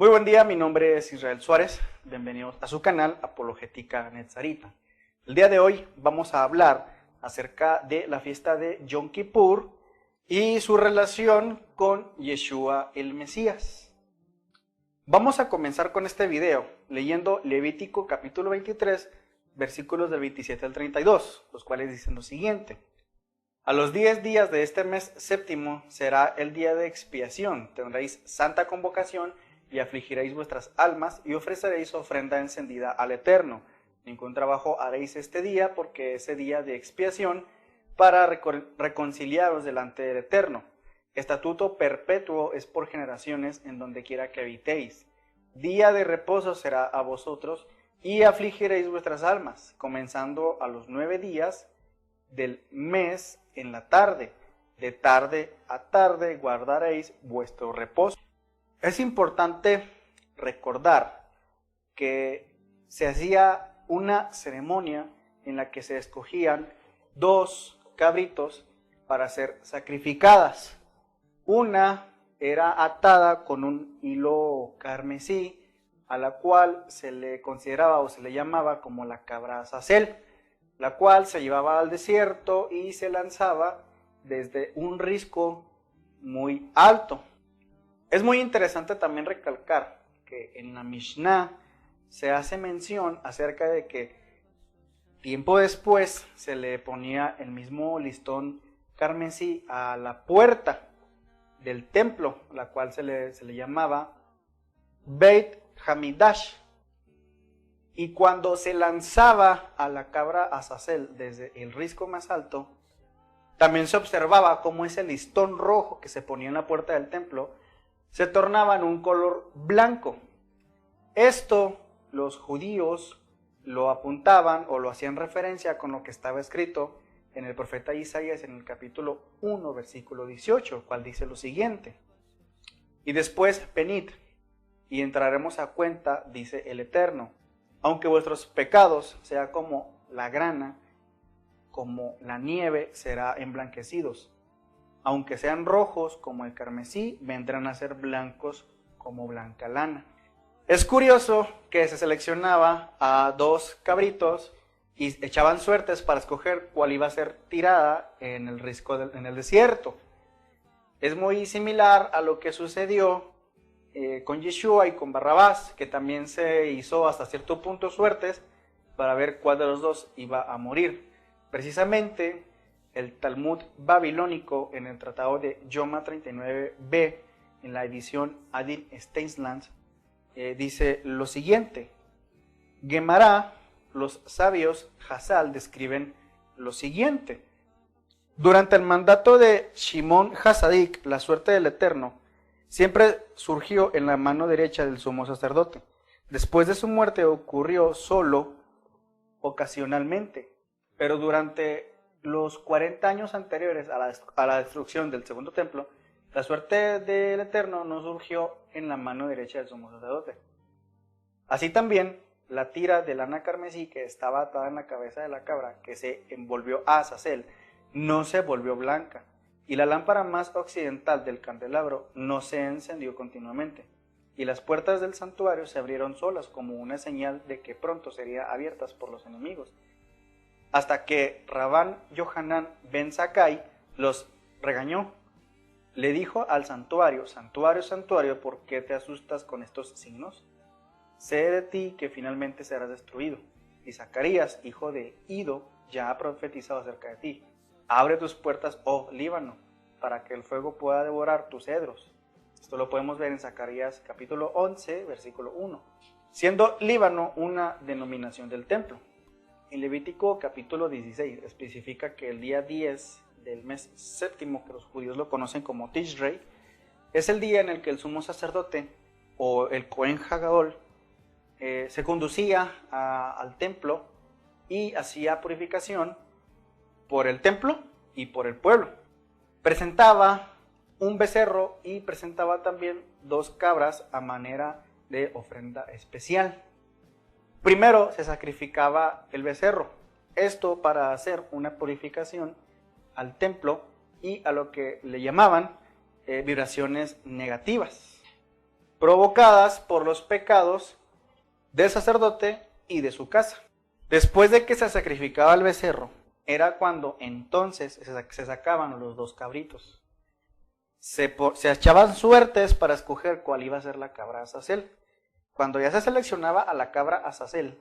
Muy buen día, mi nombre es Israel Suárez, bienvenidos a su canal Apologética Netzarita. El día de hoy vamos a hablar acerca de la fiesta de Yom Kippur y su relación con Yeshua el Mesías. Vamos a comenzar con este video leyendo Levítico capítulo 23, versículos del 27 al 32, los cuales dicen lo siguiente. A los 10 días de este mes séptimo será el día de expiación, tendréis santa convocación y afligiréis vuestras almas y ofreceréis ofrenda encendida al Eterno. Ningún trabajo haréis este día, porque es día de expiación para reconciliaros delante del Eterno. Estatuto perpetuo es por generaciones en donde quiera que habitéis. Día de reposo será a vosotros y afligiréis vuestras almas, comenzando a los 9 días del mes en la tarde. De tarde a tarde guardaréis vuestro reposo. Es importante recordar que se hacía una ceremonia en la que se escogían 2 cabritos para ser sacrificadas. Una era atada con un hilo carmesí, a la cual se le consideraba o se le llamaba como la cabra Azazel, la cual se llevaba al desierto y se lanzaba desde un risco muy alto. Es muy interesante también recalcar que en la Mishnah se hace mención acerca de que tiempo después se le ponía el mismo listón carmesí a la puerta del templo, la cual se le llamaba Beit Hamidash. Y cuando se lanzaba a la cabra Azazel desde el risco más alto, también se observaba cómo ese listón rojo que se ponía en la puerta del templo se tornaba en un color blanco. Esto los judíos lo apuntaban o lo hacían referencia con lo que estaba escrito en el profeta Isaías en el capítulo 1, versículo 18, cual dice lo siguiente. Y después venid y entraremos a cuenta, dice el Eterno, aunque vuestros pecados sea como la grana, como la nieve será emblanquecidos. Aunque sean rojos como el carmesí, vendrán a ser blancos como blanca lana. Es curioso que se seleccionaba a 2 cabritos y echaban suertes para escoger cuál iba a ser tirada en el risco en el desierto. Es muy similar a lo que sucedió con Yeshua y con Barrabás, que también se hizo hasta cierto punto suertes para ver cuál de los 2 iba a morir. Precisamente el Talmud babilónico en el tratado de Yoma 39b, en la edición Adin Steinsland, dice lo siguiente. Gemara, los sabios Hazal describen lo siguiente. Durante el mandato de Shimon Hasadik, la suerte del Eterno siempre surgió en la mano derecha del sumo sacerdote. Después de su muerte ocurrió solo ocasionalmente, pero durante los 40 años anteriores a la destrucción del segundo templo, la suerte del Eterno no surgió en la mano derecha del sumo sacerdote. Así también, la tira de lana carmesí que estaba atada en la cabeza de la cabra, que se envolvió a Azazel, no se volvió blanca, y la lámpara más occidental del candelabro no se encendió continuamente, y las puertas del santuario se abrieron solas como una señal de que pronto serían abiertas por los enemigos, hasta que Rabán Yohanan ben Zakkai los regañó. Le dijo al santuario, santuario, santuario, ¿por qué te asustas con estos signos? Sé de ti que finalmente serás destruido. Y Zacarías, hijo de Ido, ya ha profetizado acerca de ti. Abre tus puertas, oh Líbano, para que el fuego pueda devorar tus cedros. Esto lo podemos ver en Zacarías capítulo 11, versículo 1. Siendo Líbano una denominación del templo. En Levítico capítulo 16 especifica que el día 10 del mes séptimo, que los judíos lo conocen como Tishrei, es el día en el que el sumo sacerdote o el Cohen Hagadol se conducía al templo y hacía purificación por el templo y por el pueblo. Presentaba un becerro y presentaba también 2 cabras a manera de ofrenda especial. Primero se sacrificaba el becerro, esto para hacer una purificación al templo y a lo que le llamaban vibraciones negativas. provocadas por los pecados del sacerdote y de su casa. Después de que se sacrificaba el becerro, era cuando entonces se sacaban los 2 cabritos. Se echaban suertes para escoger cuál iba a ser la cabra azazel. Cuando ya se seleccionaba a la cabra azazel,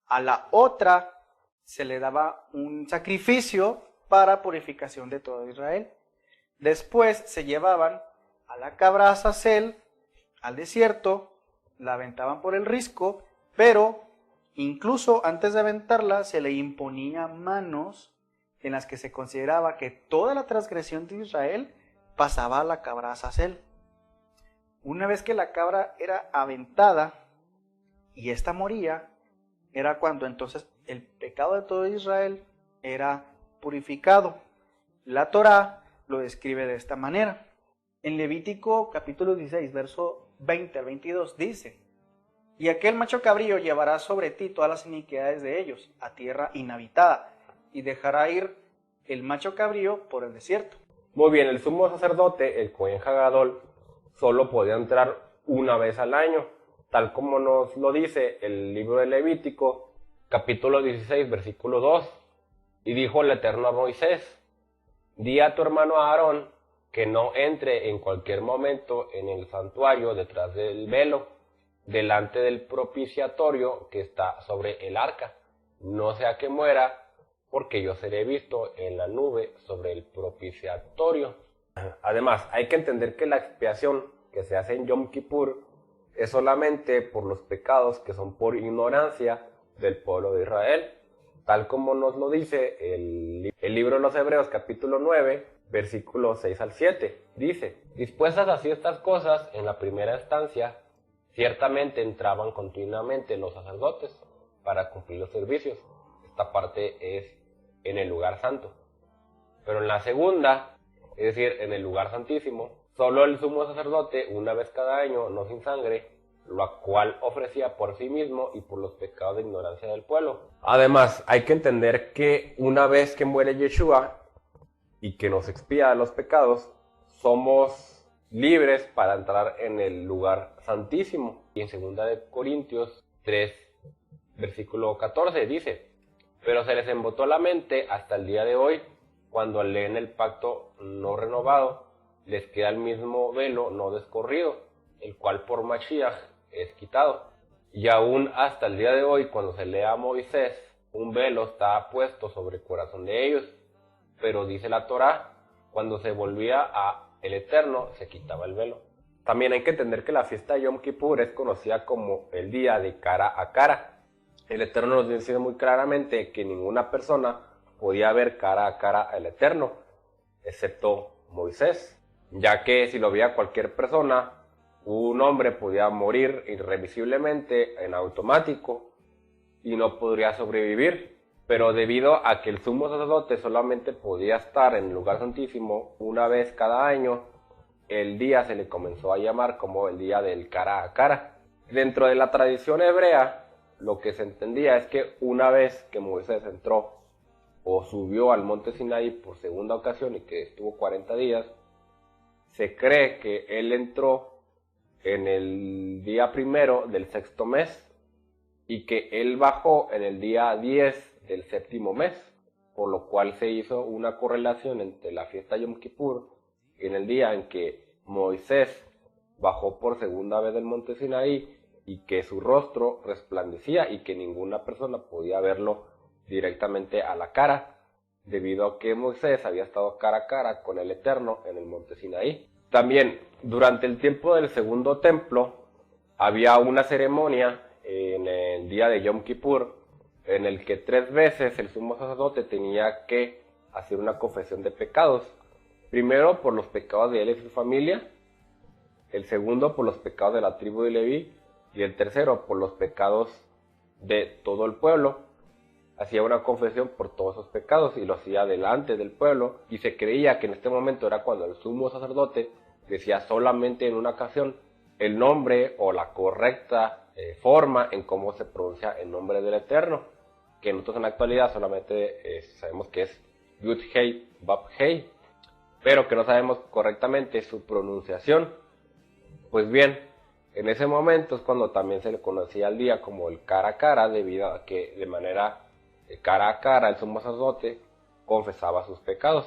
a la otra se le daba un sacrificio para purificación de todo Israel. Después se llevaban a la cabra azazel al desierto, la aventaban por el risco, pero incluso antes de aventarla se le imponía manos en las que se consideraba que toda la transgresión de Israel pasaba a la cabra azazel. Una vez que la cabra era aventada y ésta moría, era cuando entonces el pecado de todo Israel era purificado. La Torá lo describe de esta manera. En Levítico capítulo 16, verso 20 al 22 dice: y aquel macho cabrío llevará sobre ti todas las iniquidades de ellos a tierra inhabitada, y dejará ir el macho cabrío por el desierto. Muy bien, el sumo sacerdote, el Cohen Hagadol, solo podía entrar una vez al año, tal como nos lo dice el libro de Levítico, capítulo 16, versículo 2. Y dijo el Eterno a Moisés: di a tu hermano Aarón que no entre en cualquier momento en el santuario detrás del velo, delante del propiciatorio que está sobre el arca, no sea que muera, porque yo seré visto en la nube sobre el propiciatorio. Además, hay que entender que la expiación que se hace en Yom Kippur es solamente por los pecados que son por ignorancia del pueblo de Israel, tal como nos lo dice el libro de los Hebreos capítulo 9, versículos 6 al 7. Dice: dispuestas así estas cosas, en la primera instancia, ciertamente entraban continuamente los sacerdotes para cumplir los servicios. Esta parte es en el lugar santo. Pero en la segunda, es decir, en el lugar santísimo, solo el sumo sacerdote, una vez cada año, no sin sangre, lo cual ofrecía por sí mismo y por los pecados de ignorancia del pueblo. Además, hay que entender que una vez que muere Yeshua y que nos expía los pecados, somos libres para entrar en el lugar santísimo. Y en 2 Corintios 3, versículo 14 dice: pero se les embotó la mente hasta el día de hoy, cuando leen el pacto no renovado, les queda el mismo velo no descorrido, el cual por Mashiach es quitado. Y aún hasta el día de hoy, cuando se lee a Moisés, un velo está puesto sobre el corazón de ellos. Pero dice la Torá, cuando se volvía a el Eterno, se quitaba el velo. También hay que entender que la fiesta de Yom Kippur es conocida como el día de cara a cara. El Eterno nos dice muy claramente que ninguna persona podía ver cara a cara al Eterno, excepto Moisés, ya que si lo veía cualquier persona, un hombre podía morir irrevisiblemente en automático y no podría sobrevivir. Pero debido a que el sumo sacerdote solamente podía estar en el lugar santísimo una vez cada año, el día se le comenzó a llamar como el día del cara a cara. Dentro de la tradición hebrea, lo que se entendía es que una vez que Moisés entró o subió al monte Sinaí por segunda ocasión y que estuvo 40 días, se cree que él entró en el día primero del sexto mes y que él bajó en el día 10 del séptimo mes, por lo cual se hizo una correlación entre la fiesta Yom Kippur y en el día en que Moisés bajó por segunda vez del monte Sinaí y que su rostro resplandecía y que ninguna persona podía verlo directamente a la cara, debido a que Moisés había estado cara a cara con el Eterno en el monte Sinaí. También, durante el tiempo del segundo templo, había una ceremonia en el día de Yom Kippur, en el que 3 veces el sumo sacerdote tenía que hacer una confesión de pecados. Primero por los pecados de él y su familia, el segundo por los pecados de la tribu de Leví, y el tercero por los pecados de todo el pueblo. Hacía una confesión por todos esos pecados y lo hacía delante del pueblo, y se creía que en este momento era cuando el sumo sacerdote decía solamente en una ocasión el nombre o la correcta forma en cómo se pronuncia el nombre del Eterno, que nosotros en la actualidad solamente sabemos que es Yud Hei Bab Hei, pero que no sabemos correctamente su pronunciación. Pues bien, En ese momento es cuando también se le conocía al día como el cara a cara, debido a que de manera cara a cara el sumo sacerdote confesaba sus pecados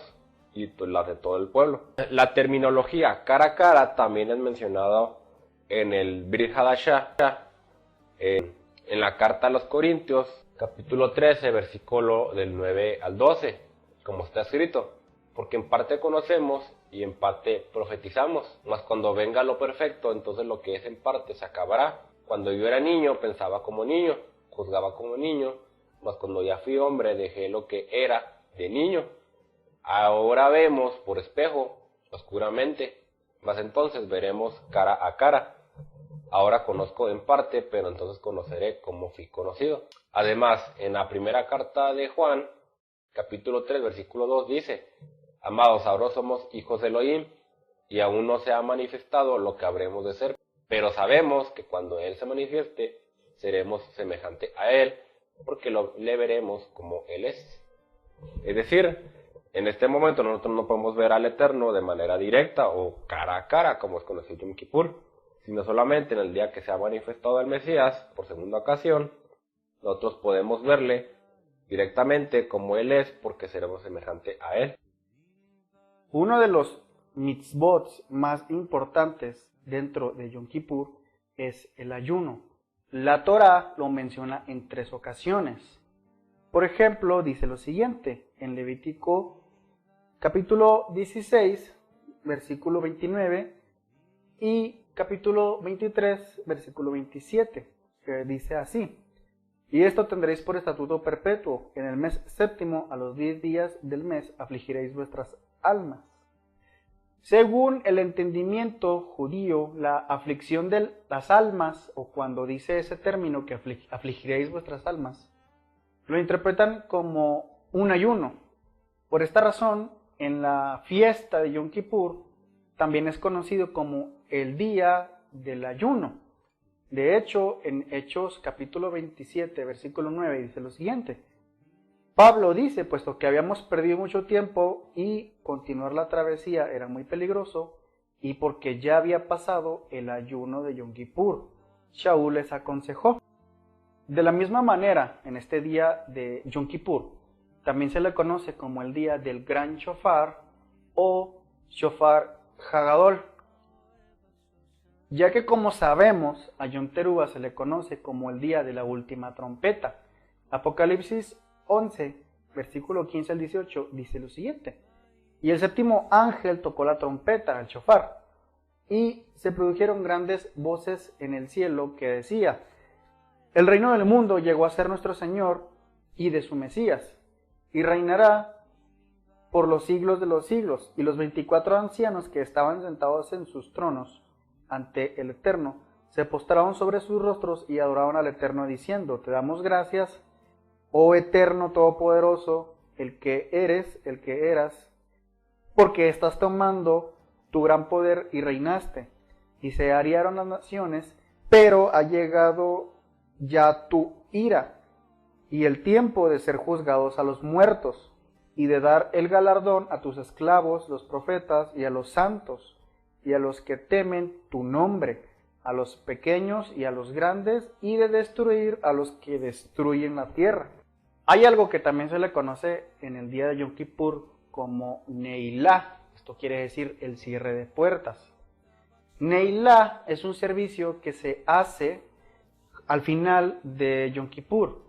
y pues, las de todo el pueblo. La terminología cara a cara también es mencionada en el Brit Hadashah, en la carta a los Corintios, capítulo 13, versículo del 9 al 12, como está escrito: porque en parte conocemos y en parte profetizamos, mas cuando venga lo perfecto, entonces lo que es en parte se acabará. Cuando yo era niño pensaba como niño, juzgaba como niño, mas cuando ya fui hombre dejé lo que era de niño. Ahora vemos por espejo, oscuramente, mas entonces veremos cara a cara. Ahora conozco en parte, pero entonces conoceré como fui conocido. Además, en la primera carta de Juan, capítulo 3, versículo 2 dice: amados, ahora somos hijos de Elohim, y aún no se ha manifestado lo que habremos de ser, pero sabemos que cuando Él se manifieste, seremos semejante a Él, porque le veremos como Él es. Es decir, en este momento nosotros no podemos ver al Eterno de manera directa o cara a cara, como es conocido Yom Kippur, sino solamente en el día que se ha manifestado el Mesías, por segunda ocasión, nosotros podemos verle directamente como Él es, porque seremos semejante a Él. Uno de los mitzvot más importantes dentro de Yom Kippur es el ayuno. La Torá lo menciona en 3 ocasiones. Por ejemplo, dice lo siguiente, en Levítico capítulo 16, versículo 29, y capítulo 23, versículo 27, que dice así: y esto tendréis por estatuto perpetuo, en el mes séptimo, a los 10 días del mes, afligiréis vuestras almas. Según el entendimiento judío, la aflicción de las almas, o cuando dice ese término que afligiréis vuestras almas, lo interpretan como un ayuno. Por esta razón, en la fiesta de Yom Kippur, también es conocido como el día del ayuno. De hecho, en Hechos capítulo 27, versículo 9, dice lo siguiente: Pablo dice, puesto que habíamos perdido mucho tiempo y continuar la travesía era muy peligroso, y porque ya había pasado el ayuno de Yom Kippur, Shaul les aconsejó. De la misma manera, en este día de Yom Kippur, también se le conoce como el día del gran shofar o shofar Hagadol, ya que, como sabemos, a Yom Teruah se le conoce como el día de la última trompeta. Apocalipsis 11, versículo 15 al 18, dice lo siguiente: y el séptimo ángel tocó la trompeta, el shofar, y se produjeron grandes voces en el cielo que decía: el reino del mundo llegó a ser nuestro Señor y de su Mesías, y reinará por los siglos de los siglos. Y los 24 ancianos que estaban sentados en sus tronos ante el Eterno se postraron sobre sus rostros y adoraban al Eterno diciendo: te damos gracias, oh Eterno Todopoderoso, el que eres, el que eras, porque estás tomando tu gran poder y reinaste, y se arriaron las naciones, pero ha llegado ya tu ira y el tiempo de ser juzgados a los muertos y de dar el galardón a tus esclavos, los profetas, y a los santos, y a los que temen tu nombre, a los pequeños y a los grandes, y de destruir a los que destruyen la tierra. Hay algo que también se le conoce en el día de Yom Kippur como Neilá. Esto quiere decir el cierre de puertas. Neilá es un servicio que se hace al final de Yom Kippur,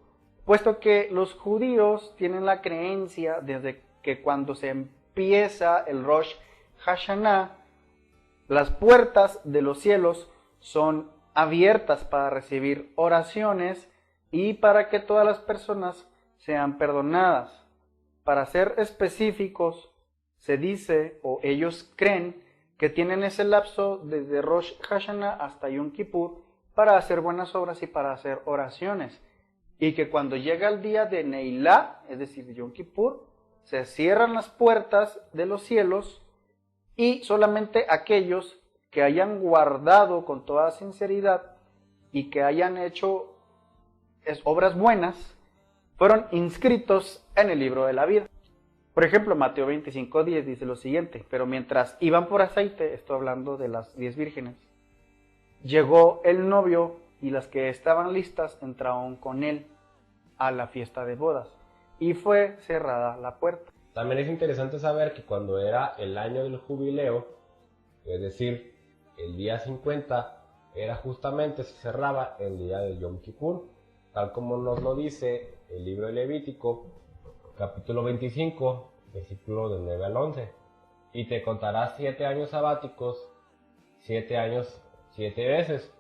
puesto que los judíos tienen la creencia desde que cuando se empieza el Rosh Hashanah, las puertas de los cielos son abiertas para recibir oraciones y para que todas las personas sean perdonadas. Para ser específicos, se dice, o ellos creen, que tienen ese lapso desde Rosh Hashanah hasta Yom Kippur para hacer buenas obras y para hacer oraciones. Y que cuando llega el día de Neilá, es decir, de Yom Kippur, se cierran las puertas de los cielos y solamente aquellos que hayan guardado con toda sinceridad y que hayan hecho obras buenas fueron inscritos en el libro de la vida. Por ejemplo, Mateo 25:10 dice lo siguiente: pero mientras iban por aceite, estoy hablando de las 10 vírgenes, Llegó el novio y las que estaban listas entraron con él a la fiesta de bodas y fue cerrada la puerta. También es interesante saber que cuando era el año del jubileo, es decir, el día 50, era justamente, se cerraba el día de Yom Kippur, tal como nos lo dice el libro de Levítico, capítulo 25, versículo del 9 al 11. Y te contarás 7 años sabáticos, 7 años 7 veces,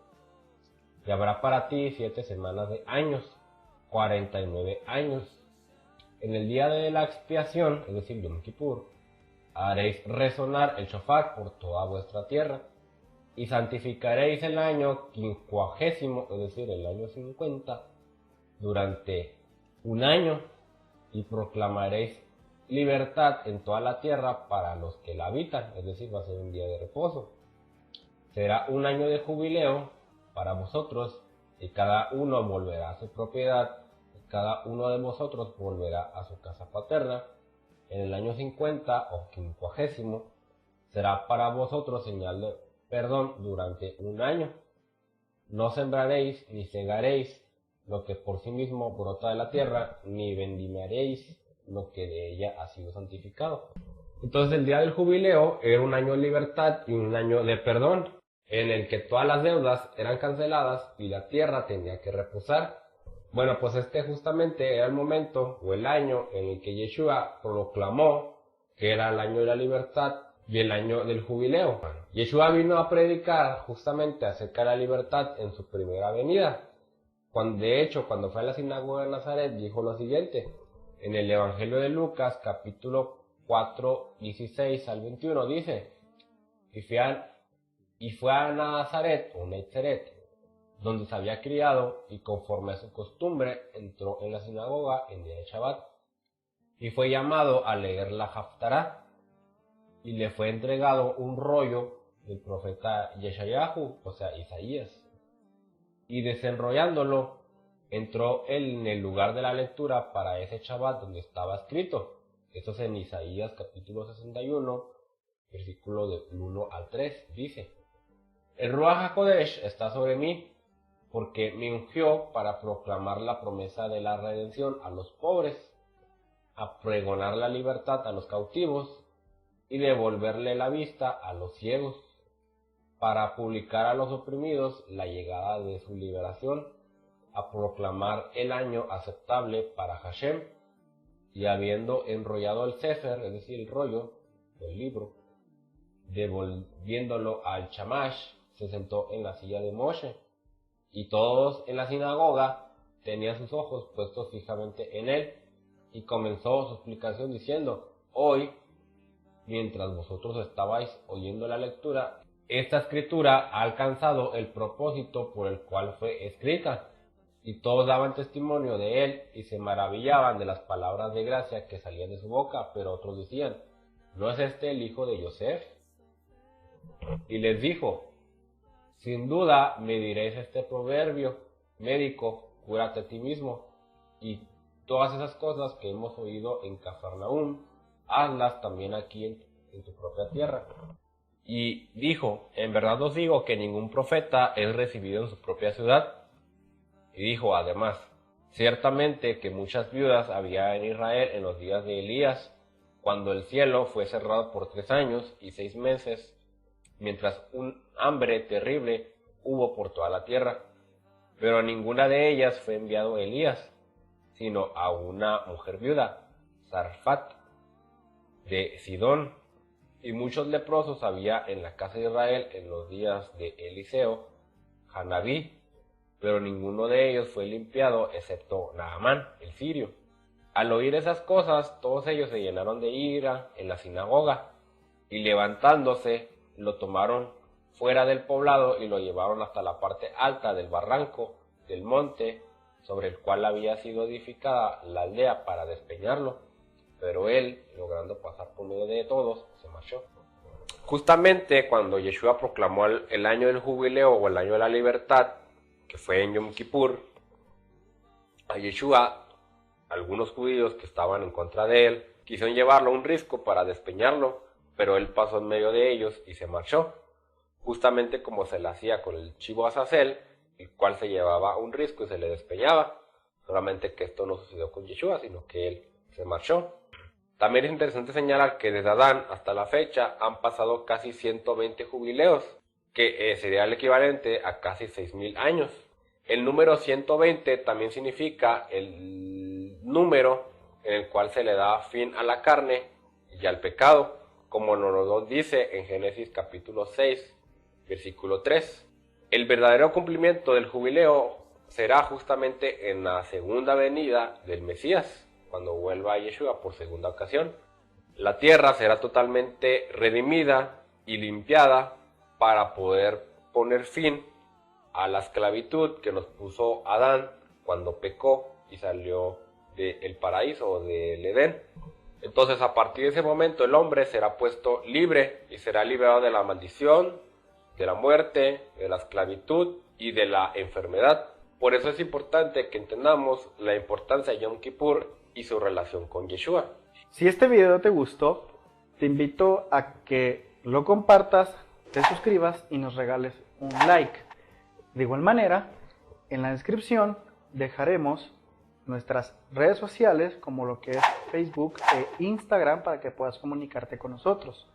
y habrá para ti 7 semanas de años, 49 años. En el día de la expiación, es decir, Yom Kippur, haréis resonar el shofar por toda vuestra tierra, y santificaréis el año 50, es decir, el año 50, durante un año, y proclamaréis libertad en toda la tierra para los que la habitan, es decir, va a ser un día de reposo. Será un año de jubileo para vosotros, y cada uno volverá a su propiedad, y cada uno de vosotros volverá a su casa paterna. En el año 50 o 50 será para vosotros señal de perdón durante un año. No sembraréis ni segaréis lo que por sí mismo brota de la tierra, ni vendimiaréis lo que de ella ha sido santificado. Entonces el día del jubileo era un año de libertad y un año de perdón, en el que todas las deudas eran canceladas y la tierra tenía que reposar. Bueno, pues este justamente era el momento o el año en el que Yeshua proclamó que era el año de la libertad y el año del jubileo. Yeshua vino a predicar justamente acerca de la libertad en su primera venida. De hecho, cuando fue a la sinagoga de Nazaret, dijo lo siguiente. En el Evangelio de Lucas, capítulo 4, 16 al 21, dice: y fue a Nazaret, o Nazaret, donde se había criado, y conforme a su costumbre, entró en la sinagoga en día de Shabbat, y fue llamado a leer la Haftará, y le fue entregado un rollo del profeta Yeshayahu, o sea, Isaías, y desenrollándolo, entró él en el lugar de la lectura para ese Shabbat donde estaba escrito. Esto es en Isaías capítulo 61, versículo del 1 al 3, dice: el Ruach HaKodesh está sobre mí, porque me ungió para proclamar la promesa de la redención a los pobres, a pregonar la libertad a los cautivos, y devolverle la vista a los ciegos, para publicar a los oprimidos la llegada de su liberación, a proclamar el año aceptable para Hashem. Y habiendo enrollado el sefer, es decir, el rollo del libro, devolviéndolo al Shamash, se sentó en la silla de Moshe, y todos en la sinagoga tenían sus ojos puestos fijamente en él, y comenzó su explicación diciendo: hoy, mientras vosotros estabais oyendo la lectura, esta escritura ha alcanzado el propósito por el cual fue escrita. Y todos daban testimonio de él y se maravillaban de las palabras de gracia que salían de su boca, pero otros decían: ¿no es este el hijo de Yosef? Y les dijo: sin duda me diréis este proverbio médico, cúrate a ti mismo, y todas esas cosas que hemos oído en Cafarnaúm, hazlas también aquí en tu propia tierra. Y dijo: en verdad os digo que ningún profeta es recibido en su propia ciudad. Y dijo además: ciertamente que muchas viudas había en Israel en los días de Elías, cuando el cielo fue cerrado por 3 años y 6 meses, mientras un hambre terrible hubo por toda la tierra. Pero a ninguna de ellas fue enviado Elías, sino a una mujer viuda, Sarfat, de Sidón. Y muchos leprosos había en la casa de Israel en los días de Eliseo, Hanabí, pero ninguno de ellos fue limpiado excepto Naamán, el sirio. Al oír esas cosas, todos ellos se llenaron de ira en la sinagoga, y levantándose, lo tomaron fuera del poblado y lo llevaron hasta la parte alta del barranco del monte sobre el cual había sido edificada la aldea para despeñarlo. Pero él, logrando pasar por medio de todos, se marchó. Justamente cuando Yeshua proclamó el año del jubileo o el año de la libertad, que fue en Yom Kippur, a Yeshua, algunos judíos que estaban en contra de él, quisieron llevarlo a un risco para despeñarlo, pero él pasó en medio de ellos y se marchó. justamente como se le hacía con el chivo Azazel, el cual se llevaba un risco y se le despeñaba. Solamente que esto no sucedió con Yeshua, sino que él se marchó. También es interesante señalar que desde Adán hasta la fecha han pasado casi 120 jubileos, que sería el equivalente a casi 6.000 años. El número 120 también significa el número en el cual se le da fin a la carne y al pecado, como nos lo dice en Génesis capítulo 6, versículo 3. El verdadero cumplimiento del jubileo será justamente en la segunda venida del Mesías, cuando vuelva a Yeshua por segunda ocasión. La tierra será totalmente redimida y limpiada para poder poner fin a la esclavitud que nos puso Adán cuando pecó y salió del paraíso o del Edén. Entonces, a partir de ese momento, el hombre será puesto libre y será liberado de la maldición, de la muerte, de la esclavitud y de la enfermedad. Por eso es importante que entendamos la importancia de Yom Kippur y su relación con Yeshua. Si este video te gustó, te invito a que lo compartas, te suscribas y nos regales un like. De igual manera, en la descripción dejaremos nuestras redes sociales como lo que es Facebook e Instagram para que puedas comunicarte con nosotros.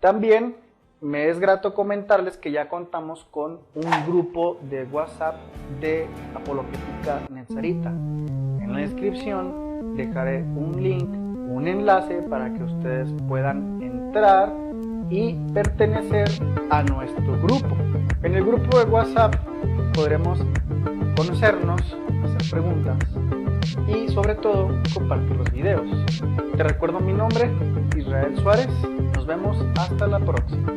También me es grato comentarles que ya contamos con un grupo de WhatsApp de Apologética Netzarita. En la descripción dejaré un link, un enlace para que ustedes puedan entrar y pertenecer a nuestro grupo. En el grupo de WhatsApp podremos conocernos, hacer preguntas y sobre todo compartir los videos. Te recuerdo mi nombre, Israel Suárez. Nos vemos hasta la próxima.